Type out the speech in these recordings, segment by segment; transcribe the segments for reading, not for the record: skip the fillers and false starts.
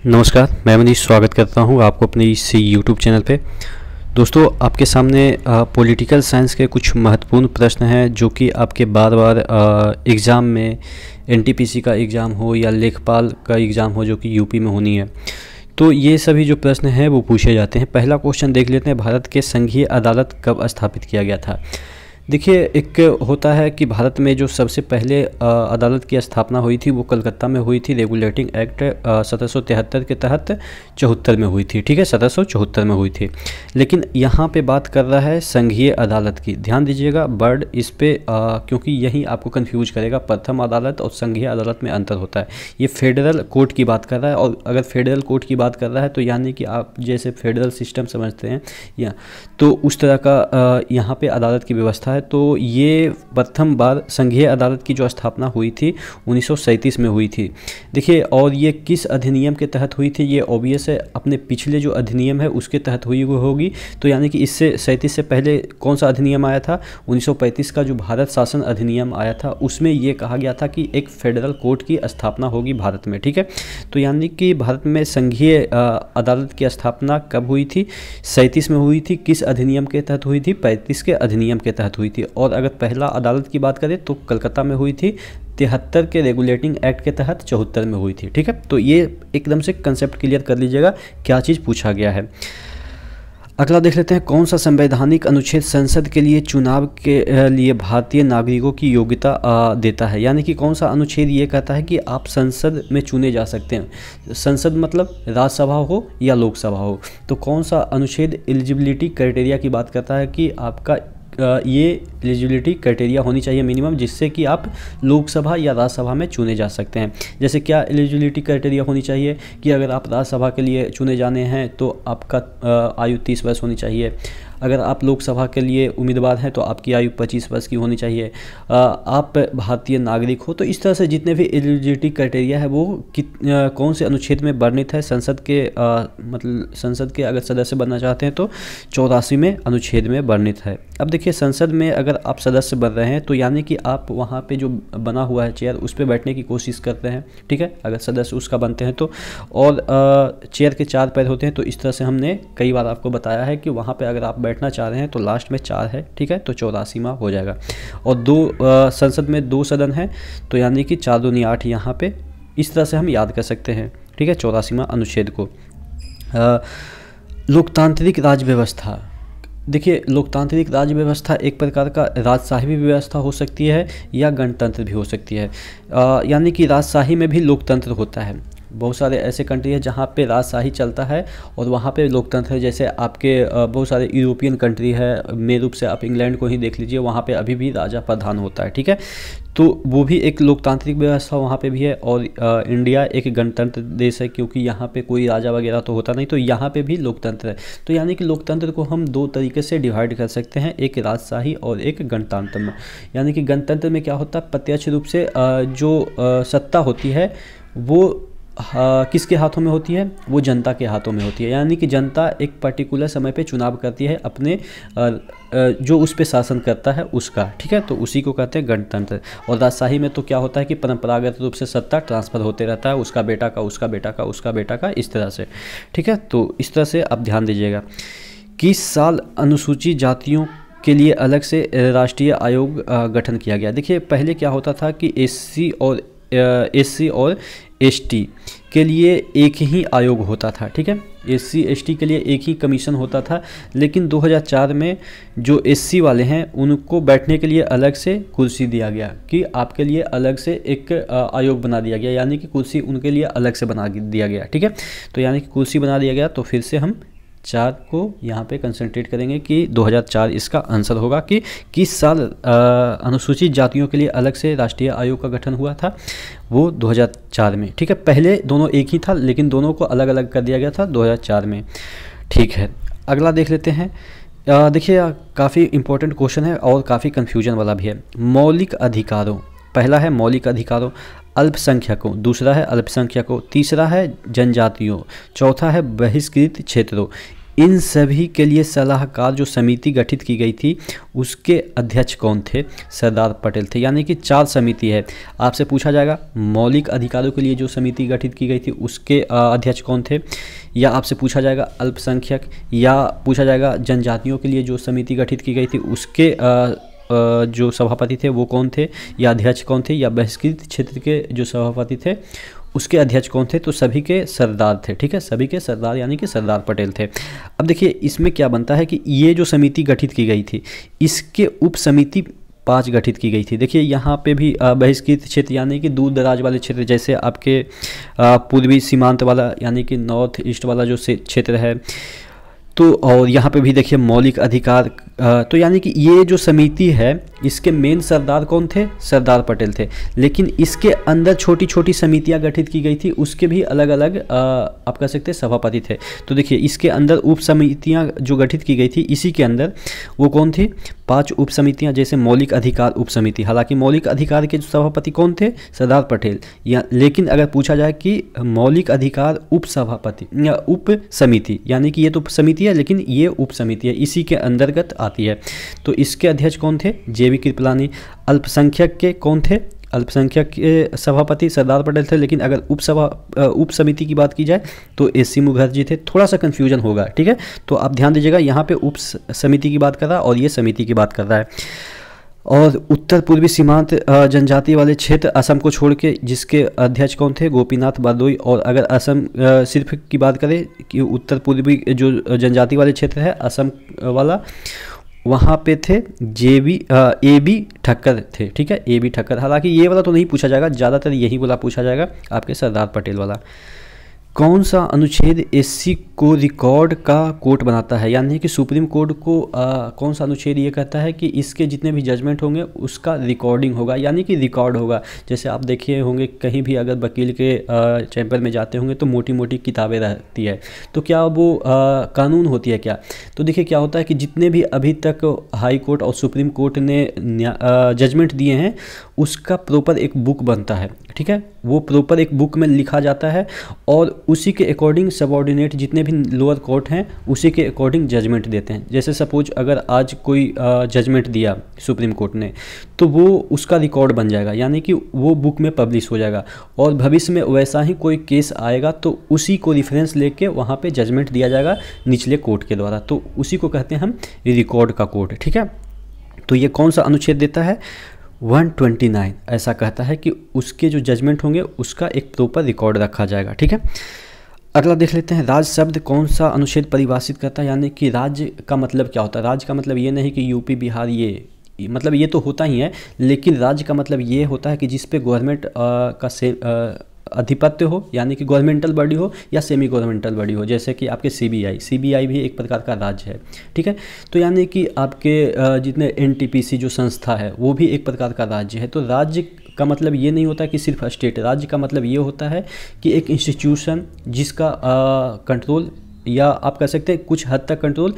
नमस्कार, मैं मनीष स्वागत करता हूं आपको अपने इस यूट्यूब चैनल पे। दोस्तों, आपके सामने पॉलिटिकल साइंस के कुछ महत्वपूर्ण प्रश्न हैं जो कि आपके बार बार एग्ज़ाम में एनटीपीसी का एग्ज़ाम हो या लेखपाल का एग्ज़ाम हो जो कि यूपी में होनी है, तो ये सभी जो प्रश्न हैं वो पूछे जाते हैं। पहला क्वेश्चन देख लेते हैं, भारत के संघीय अदालत कब स्थापित किया गया था। देखिए, एक होता है कि भारत में जो सबसे पहले अदालत की स्थापना हुई थी वो कलकत्ता में हुई थी। रेगुलेटिंग एक्ट 1773 के तहत 74 में हुई थी। ठीक है, 1774 में हुई थी। लेकिन यहाँ पे बात कर रहा है संघीय अदालत की। ध्यान दीजिएगा वर्ड इस पे, क्योंकि यही आपको कंफ्यूज करेगा। प्रथम अदालत और संघीय अदालत में अंतर होता है। ये फेडरल कोर्ट की बात कर रहा है, और अगर फेडरल कोर्ट की बात कर रहा है तो यानी कि आप जैसे फेडरल सिस्टम समझते हैं या तो उस तरह का यहाँ पे अदालत की व्यवस्था है। तो ये प्रथम बार संघीय अदालत की जो स्थापना हुई थी 1937 में हुई थी। देखिए, और ये किस अधिनियम के तहत हुई थी, ये ऑब्वियस है, अपने पिछले जो अधिनियम है उसके तहत हुई होगी। तो यानी कि इससे 37 से पहले कौन सा अधिनियम आया था, 1935 का जो भारत शासन अधिनियम आया था, उसमें ये कहा गया था कि एक फेडरल कोर्ट की स्थापना होगी भारत में। ठीक है, तो यानी कि भारत में संघीय अदालत की स्थापना कब हुई थी, 37 में हुई थी। किस अधिनियम के तहत हुई थी, 35 के अधिनियम के तहत हुई थी। और अगर पहला अदालत की बात करें तो कलकत्ता में हुई थी, 73 के रेगुलेटिंग एक्ट के तहत 74 में हुई थी। ठीक है, तो ये एकदम से कंसेप्ट क्लियर कर लीजिएगा क्या चीज़ पूछा गया है। अगला देख लेते हैं, कौन सा संवैधानिक अनुच्छेद संसद के लिए चुनाव के लिए भारतीय नागरिकों की योग्यता देता है। यानी कि कौन सा अनुच्छेद ये कहता है कि आप संसद में चुने जा सकते हैं। संसद मतलब राज्यसभा हो या लोकसभा हो। तो कौन सा अनुच्छेद एलिजिबिलिटी क्राइटेरिया की बात करता है कि आपका ये एलिजिबिलिटी क्राइटेरिया होनी चाहिए मिनिमम, जिससे कि आप लोकसभा या राज्यसभा में चुने जा सकते हैं। जैसे क्या एलिजिबिलिटी क्राइटेरिया होनी चाहिए कि अगर आप राज्यसभा के लिए चुने जाने हैं तो आपका आयु 30 वर्ष होनी चाहिए। अगर आप लोकसभा के लिए उम्मीदवार हैं तो आपकी आयु 25 वर्ष की होनी चाहिए। आप भारतीय नागरिक हो। तो इस तरह से जितने भी एलिजिबिलिटी क्राइटेरिया है वो कौन से अनुच्छेद में वर्णित है। संसद के मतलब संसद के अगर सदस्य बनना चाहते हैं तो 84वें अनुच्छेद में वर्णित है। अब देखिए, संसद में अगर आप सदस्य बन रहे हैं तो यानी कि आप वहाँ पे जो बना हुआ है चेयर उस पर बैठने की कोशिश करते हैं। ठीक है, अगर सदस्य उसका बनते हैं तो। और चेयर के 4 पैर होते हैं। तो इस तरह से हमने कई बार आपको बताया है कि वहाँ पे अगर आप बैठना चाह रहे हैं तो लास्ट में 4 है। ठीक है, तो 84वां हो जाएगा। और संसद में 2 सदन हैं, तो यानी कि 4 दूनी 8 यहाँ पे। इस तरह से हम याद कर सकते हैं। ठीक है, 84वां अनुच्छेद को। लोकतांत्रिक राज्य व्यवस्था। देखिए, लोकतांत्रिक राज्य व्यवस्था एक प्रकार का राजशाही व्यवस्था हो सकती है या गणतंत्र भी हो सकती है। यानी कि राजशाही में भी लोकतंत्र होता है। बहुत सारे ऐसे कंट्री है जहाँ पे राजशाही चलता है और वहाँ पे लोकतंत्र है। जैसे आपके बहुत सारे यूरोपियन कंट्री है, मेन रूप से आप इंग्लैंड को ही देख लीजिए, वहाँ पे अभी भी राजा प्रधान होता है। ठीक है, तो वो भी एक लोकतांत्रिक व्यवस्था वहाँ पे भी है। और इंडिया एक गणतंत्र देश है, क्योंकि यहाँ पे कोई राजा वगैरह तो होता नहीं, तो यहाँ पे भी लोकतंत्र है। तो यानी कि लोकतंत्र को हम 2 तरीके से डिवाइड कर सकते हैं, एक राजशाही और एक गणतंत्र में। यानी कि गणतंत्र में क्या होता है, प्रत्यक्ष रूप से जो सत्ता होती है वो किसके हाथों में होती है, वो जनता के हाथों में होती है। यानी कि जनता एक पर्टिकुलर समय पे चुनाव करती है अपने जो उस पे शासन करता है उसका। ठीक है, तो उसी को कहते हैं गणतंत्र। और राजशाही में तो क्या होता है कि परंपरागत रूप से सत्ता ट्रांसफ़र होते रहता है, उसका बेटा का, उसका बेटा का, उसका बेटा का, इस तरह से। ठीक है, तो इस तरह से आप ध्यान दीजिएगा। किस साल अनुसूचित जातियों के लिए अलग से राष्ट्रीय आयोग गठन किया गया। देखिए, पहले क्या होता था कि एससी और एसटी के लिए एक ही आयोग होता था। ठीक है, एससी एसटी के लिए एक ही कमीशन होता था। लेकिन 2004 में जो एससी वाले हैं उनको बैठने के लिए अलग से कुर्सी दिया गया कि आपके लिए अलग से एक आयोग बना दिया गया। यानी कि कुर्सी उनके लिए अलग से बना दिया गया। ठीक है, तो यानी कि कुर्सी बना दिया गया। तो फिर से हम 4 को यहाँ पे कंसंट्रेट करेंगे कि 2004 इसका आंसर होगा कि किस साल अनुसूचित जातियों के लिए अलग से राष्ट्रीय आयोग का गठन हुआ था, वो 2004 में। ठीक है, पहले दोनों एक ही था लेकिन दोनों को अलग अलग कर दिया गया था 2004 में। ठीक है, अगला देख लेते हैं। देखिए, काफ़ी इंपॉर्टेंट क्वेश्चन है और काफ़ी कन्फ्यूजन वाला भी है। मौलिक अधिकारों, पहला है मौलिक अधिकारों अल्पसंख्यकों, दूसरा है अल्पसंख्यकों, तीसरा है जनजातियों, चौथा है बहिष्कृत क्षेत्रों। इन सभी के लिए सलाहकार जो समिति गठित की गई थी उसके अध्यक्ष कौन थे? सरदार पटेल थे। यानी कि 4 समिति है। आपसे पूछा जाएगा मौलिक अधिकारों के लिए जो समिति गठित की गई थी उसके अध्यक्ष कौन थे, या आपसे पूछा जाएगा अल्पसंख्यक, या पूछा जाएगा जनजातियों के लिए जो समिति गठित की गई थी उसके जो सभापति थे वो कौन थे, या अध्यक्ष कौन थे, या बहिष्कृत क्षेत्र के जो सभापति थे उसके अध्यक्ष कौन थे? तो सभी के सरदार थे। ठीक है, सभी के सरदार यानी कि सरदार पटेल थे। अब देखिए इसमें क्या बनता है कि ये जो समिति गठित की गई थी इसके उप समिति 5 गठित की गई थी। देखिए यहाँ पे भी बहिष्कृत क्षेत्र यानी कि दूर दराज वाले क्षेत्र, जैसे आपके पूर्वी सीमांत वाला यानी कि नॉर्थ ईस्ट वाला जो क्षेत्र है, तो और यहाँ पे भी देखिए मौलिक अधिकार, तो यानी कि ये जो समिति है इसके मेन सरदार कौन थे? सरदार पटेल थे। लेकिन इसके अंदर छोटी छोटी समितियाँ गठित की गई थी, उसके भी अलग अलग आप कह सकते हैं सभापति थे। तो देखिए इसके अंदर उप समितियाँ जो गठित की गई थी इसी के अंदर वो कौन थी? 5 उप समितियाँ, जैसे मौलिक अधिकार उप समिति। हालांकि मौलिक अधिकार के सभापति कौन थे? सरदार पटेल। या लेकिन अगर पूछा जाए कि मौलिक अधिकार उप सभापति या उप समिति, यानी कि ये तो समिति है लेकिन ये उप समिति है, इसी के अंतर्गत आती है। तो इसके अध्यक्ष कौन थे? जेबी कृपलानी। अल्पसंख्यक के कौन थे? अल्पसंख्यक के सभापति सरदार पटेल थे। लेकिन अगर उप समिति की बात की जाए तो एस.सी. मुखर्जी थे। थोड़ा सा कन्फ्यूजन होगा, ठीक है, तो आप ध्यान दीजिएगा, यहाँ पे उप समिति की बात कर रहा है और ये समिति की बात कर रहा है। और उत्तर पूर्वी सीमांत जनजाति वाले क्षेत्र असम को छोड़ के जिसके अध्यक्ष कौन थे? गोपीनाथ बरदोई। और अगर असम सिर्फ की बात करें कि उत्तर पूर्वी जो जनजाति वाले क्षेत्र है असम वाला, वहाँ पे थे ए.बी. ठक्कर थे। ठीक है, ए.बी. ठक्कर। हालांकि ये वाला तो नहीं पूछा जाएगा, ज़्यादातर यही वाला पूछा जाएगा आपके सरदार पटेल वाला। कौन सा अनुच्छेद एससी को रिकॉर्ड का कोर्ट बनाता है? यानी कि सुप्रीम कोर्ट को कौन सा अनुच्छेद ये कहता है कि इसके जितने भी जजमेंट होंगे उसका रिकॉर्डिंग होगा, यानी कि रिकॉर्ड होगा। जैसे आप देखिए होंगे कहीं भी अगर वकील के चैम्बर में जाते होंगे तो मोटी मोटी किताबें रहती है, तो क्या वो कानून होती है क्या? तो देखिए क्या होता है कि जितने भी अभी तक हाई कोर्ट और सुप्रीम कोर्ट ने जजमेंट दिए हैं उसका प्रॉपर एक बुक बनता है। ठीक है, वो प्रॉपर एक बुक में लिखा जाता है और उसी के अकॉर्डिंग सबऑर्डिनेट जितने भी लोअर कोर्ट हैं उसी के अकॉर्डिंग जजमेंट देते हैं। जैसे सपोज अगर आज कोई जजमेंट दिया सुप्रीम कोर्ट ने तो वो उसका रिकॉर्ड बन जाएगा, यानी कि वो बुक में पब्लिश हो जाएगा। और भविष्य में वैसा ही कोई केस आएगा तो उसी को रेफरेंस लेके वहाँ पे जजमेंट दिया जाएगा निचले कोर्ट के द्वारा, तो उसी को कहते हैं हम रिकॉर्ड का कोर्ट। ठीक है, तो ये कौन सा अनुच्छेद देता है? 129 ऐसा कहता है कि उसके जो जजमेंट होंगे उसका एक प्रॉपर रिकॉर्ड रखा जाएगा। ठीक है, अगला देख लेते हैं, राज्य शब्द कौन सा अनुच्छेद परिभाषित करता है? यानी कि राज्य का मतलब क्या होता है? राज्य का मतलब ये नहीं कि यूपी बिहार, ये मतलब ये तो होता ही है, लेकिन राज्य का मतलब ये होता है कि जिस पे गवर्नमेंट का से अधिपत्य हो, यानी कि गवर्नमेंटल बॉडी हो या सेमी गवर्नमेंटल बॉडी हो। जैसे कि आपके सीबीआई भी एक प्रकार का राज्य है। ठीक है, तो यानी कि आपके जितने एनटीपीसी जो संस्था है वो भी एक प्रकार का राज्य है। तो राज्य का मतलब ये नहीं होता कि सिर्फ स्टेट, राज्य का मतलब ये होता है कि एक इंस्टीट्यूशन जिसका कंट्रोल या आप कह सकते हैं कुछ हद तक कंट्रोल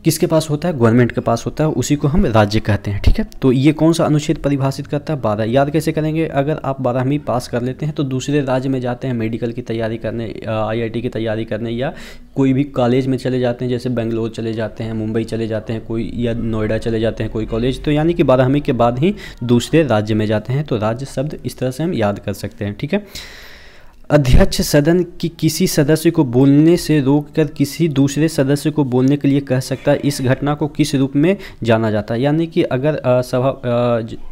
किसके पास होता है? गवर्नमेंट के पास होता है, उसी को हम राज्य कहते हैं। ठीक है, तो ये कौन सा अनुच्छेद परिभाषित करता है? 12। याद कैसे करेंगे? अगर आप 12वीं पास कर लेते हैं तो दूसरे राज्य में जाते हैं मेडिकल की तैयारी करने, आईआईटी की तैयारी करने, या कोई भी कॉलेज में चले जाते हैं, जैसे बेंगलोर चले जाते हैं, मुंबई चले जाते हैं कोई, या नोएडा चले जाते हैं कोई कॉलेज, तो यानी कि 12वीं के बाद ही दूसरे राज्य में जाते हैं। तो राज्य शब्द इस तरह से हम याद कर सकते हैं। ठीक है, अध्यक्ष सदन की किसी सदस्य को बोलने से रोककर किसी दूसरे सदस्य को बोलने के लिए कह सकता है। इस घटना को किस रूप में जाना जाता है? यानी कि अगर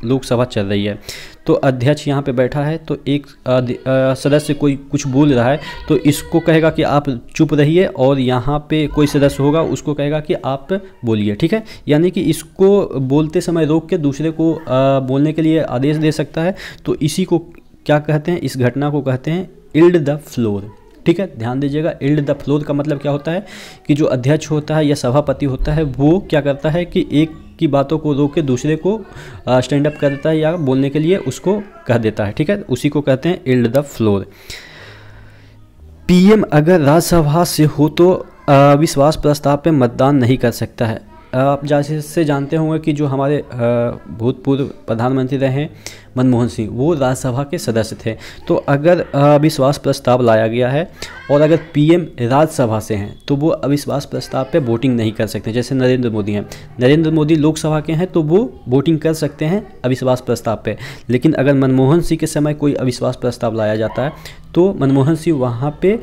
लोकसभा चल रही है तो अध्यक्ष यहाँ पे बैठा है तो एक सदस्य कोई कुछ बोल रहा है तो इसको कहेगा कि आप चुप रहिए, और यहाँ पे कोई सदस्य होगा उसको कहेगा कि आप बोलिए। ठीक है, यानी कि इसको बोलते समय रोक के दूसरे को बोलने के लिए आदेश दे सकता है। तो इसी को क्या कहते हैं? इस घटना को कहते हैं इल्ड द फ्लोर। ठीक है, ध्यान दीजिएगा, इल्ड द फ्लोर का मतलब क्या होता है कि जो अध्यक्ष होता है या सभापति होता है वो क्या करता है कि एक की बातों को रोक के दूसरे को स्टैंड अप कर देता है या बोलने के लिए उसको कह देता है। ठीक है, उसी को कहते हैं इल्ड द फ्लोर। पीएम अगर राज्यसभा से हो तो विश्वास प्रस्ताव पे मतदान नहीं कर सकता है। आप जैसे से जानते होंगे कि जो हमारे भूतपूर्व प्रधानमंत्री रहे मनमोहन सिंह, वो राज्यसभा के सदस्य थे। तो अगर अविश्वास प्रस्ताव लाया गया है और अगर पीएम राज्यसभा से हैं तो वो अविश्वास प्रस्ताव पे वोटिंग नहीं कर सकते। जैसे नरेंद्र मोदी हैं, नरेंद्र मोदी लोकसभा के हैं तो वो वोटिंग कर सकते हैं अविश्वास प्रस्ताव पे। लेकिन अगर मनमोहन सिंह के समय कोई अविश्वास प्रस्ताव लाया जाता है तो मनमोहन सिंह वहाँ पे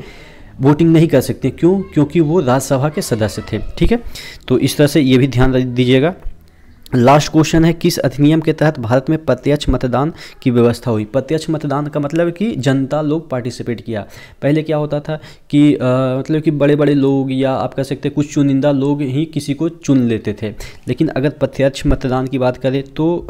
वोटिंग नहीं कर सकते। क्यों? क्योंकि वो राज्यसभा के सदस्य थे। ठीक है, तो इस तरह से ये भी ध्यान दीजिएगा। लास्ट क्वेश्चन है, किस अधिनियम के तहत भारत में प्रत्यक्ष मतदान की व्यवस्था हुई? प्रत्यक्ष मतदान का मतलब कि जनता लोग पार्टिसिपेट किया। पहले क्या होता था कि मतलब कि बड़े बड़े लोग या आप कह सकते हैं कुछ चुनिंदा लोग ही किसी को चुन लेते थे। लेकिन अगर प्रत्यक्ष मतदान की बात करें तो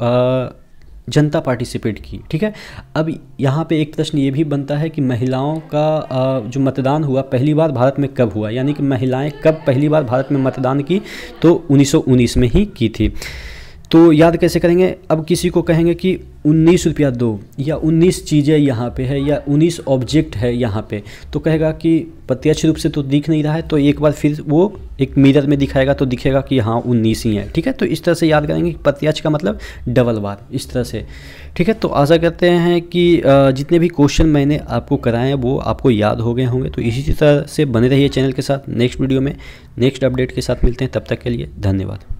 जनता पार्टिसिपेट की। ठीक है, अब यहाँ पे एक प्रश्न ये भी बनता है कि महिलाओं का जो मतदान हुआ पहली बार भारत में कब हुआ, यानी कि महिलाएं कब पहली बार भारत में मतदान की? तो 1919 में ही की थी। तो याद कैसे करेंगे? अब किसी को कहेंगे कि 19 रुपया दो या 19 चीज़ें यहाँ पे है या 19 ऑब्जेक्ट है यहाँ पे, तो कहेगा कि प्रत्यक्ष रूप से तो दिख नहीं रहा है, तो एक बार फिर वो एक मिरर में दिखाएगा तो दिखेगा कि हाँ 19 ही है। ठीक है, तो इस तरह से याद करेंगे कि प्रत्यक्ष का मतलब डबल बार, इस तरह से। ठीक है, तो आशा करते हैं कि जितने भी क्वेश्चन मैंने आपको कराए हैं वो आपको याद हो गए होंगे। तो इसी तरह से बने रहिए चैनल के साथ। नेक्स्ट वीडियो में नेक्स्ट अपडेट के साथ मिलते हैं, तब तक के लिए धन्यवाद।